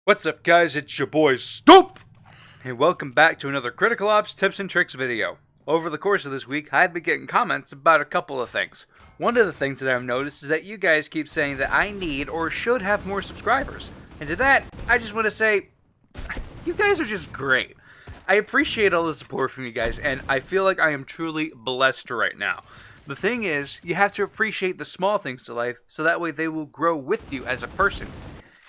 What's up, guys? It's your boy Stump, and welcome back to another Critical Ops Tips and Tricks video. Over the course of this week, I've been getting comments about a couple of things. One of the things that I've noticed is that you guys keep saying that I need or should have more subscribers. And to that, I just want to say, you guys are just great. I appreciate all the support from you guys, and I feel like I am truly blessed right now. The thing is, you have to appreciate the small things to life, so that way they will grow with you as a person.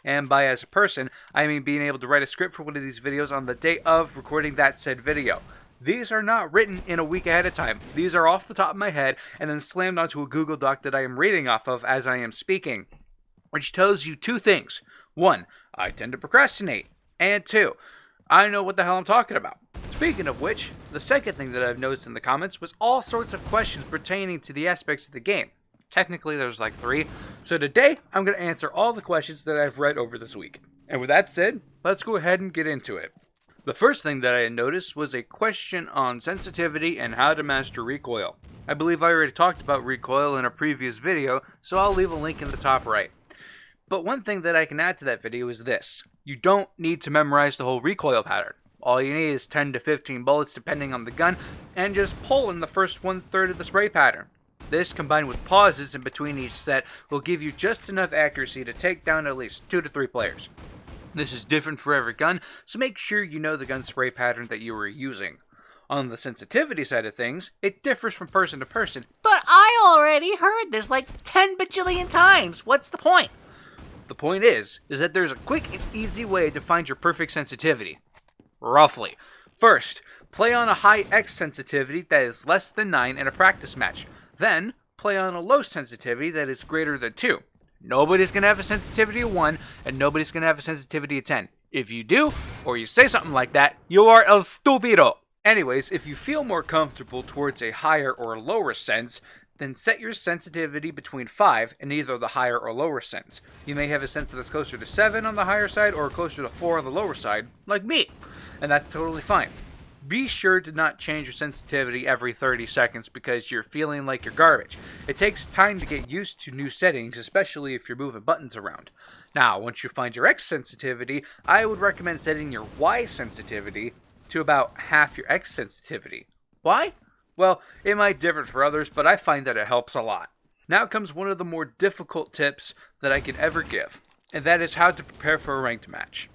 And by as a person, I mean being able to write a script for one of these videos on the day of recording that said video. These are not written in a week ahead of time. These are off the top of my head and then slammed onto a Google Doc that I am reading off of as I am speaking. Which tells you two things. One, I tend to procrastinate. And two, I know what the hell I'm talking about. Speaking of which, the second thing that I've noticed in the comments was all sorts of questions pertaining to the aspects of the game. Technically, there's like 3. So today, I'm going to answer all the questions that I've read over this week. And with that said, let's go ahead and get into it. The first thing that I had noticed was a question on sensitivity and how to master recoil. I believe I already talked about recoil in a previous video, so I'll leave a link in the top right. But one thing that I can add to that video is this. You don't need to memorize the whole recoil pattern. All you need is 10 to 15 bullets depending on the gun, and just pull in the first 1/3 of the spray pattern. This, combined with pauses in between each set, will give you just enough accuracy to take down at least 2 to 3 players. This is different for every gun, so make sure you know the gun spray pattern that you are using. On the sensitivity side of things, it differs from person to person. But I already heard this like 10 bajillion times. What's the point? The point is that there's a quick and easy way to find your perfect sensitivity. Roughly. First, play on a high X sensitivity that is less than 9 in a practice match. Then, play on a low sensitivity that is greater than 2. Nobody's going to have a sensitivity of 1, and nobody's going to have a sensitivity of 10. If you do, or you say something like that, you are el stupido. Anyways, if you feel more comfortable towards a higher or lower sense, then set your sensitivity between 5 in either the higher or lower sense. You may have a sense that's closer to 7 on the higher side or closer to 4 on the lower side, like me, and that's totally fine. Be sure to not change your sensitivity every 30 seconds because you're feeling like you're garbage. It takes time to get used to new settings, especially if you're moving buttons around. Now, once you find your X sensitivity, I would recommend setting your Y sensitivity to about half your X sensitivity. Why? Well, it might differ for others, but I find that it helps a lot. Now comes one of the more difficult tips that I could ever give, and that is how to prepare for a ranked match.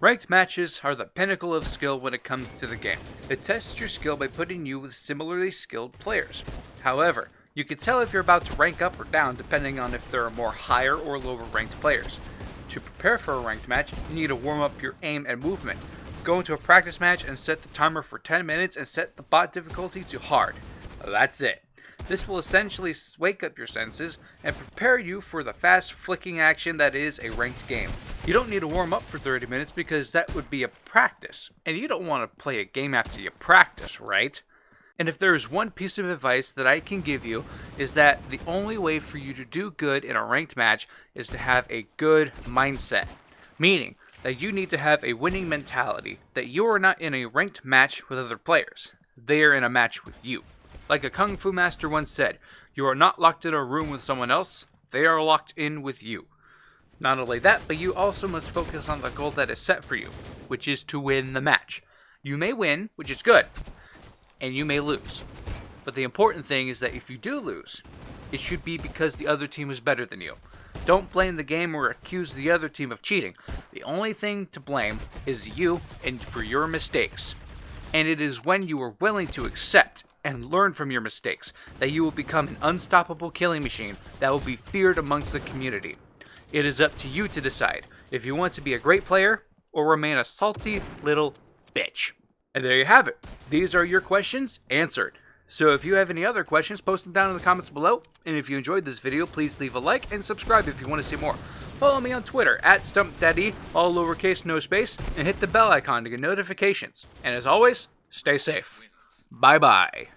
Ranked matches are the pinnacle of skill when it comes to the game. It tests your skill by putting you with similarly skilled players. However, you can tell if you're about to rank up or down depending on if there are more higher or lower ranked players. To prepare for a ranked match, you need to warm up your aim and movement. Go into a practice match and set the timer for 10 minutes and set the bot difficulty to hard. That's it. This will essentially wake up your senses and prepare you for the fast flicking action that is a ranked game. You don't need to warm up for 30 minutes because that would be a practice, and you don't want to play a game after you practice, right? And if there is one piece of advice that I can give you is that the only way for you to do good in a ranked match is to have a good mindset. Meaning that you need to have a winning mentality, that you are not in a ranked match with other players. They are in a match with you. Like a Kung Fu master once said, you are not locked in a room with someone else, they are locked in with you. Not only that, but you also must focus on the goal that is set for you, which is to win the match. You may win, which is good, and you may lose. But the important thing is that if you do lose, it should be because the other team is better than you. Don't blame the game or accuse the other team of cheating. The only thing to blame is you and for your mistakes. And it is when you are willing to accept and learn from your mistakes that you will become an unstoppable killing machine that will be feared amongst the community. It is up to you to decide if you want to be a great player or remain a salty little bitch. And there you have it. These are your questions answered. So if you have any other questions, post them down in the comments below. And if you enjoyed this video, please leave a like and subscribe if you want to see more. Follow me on Twitter @StumpDaddy, all lowercase, no space, and hit the bell icon to get notifications. And as always, stay safe. Bye-bye.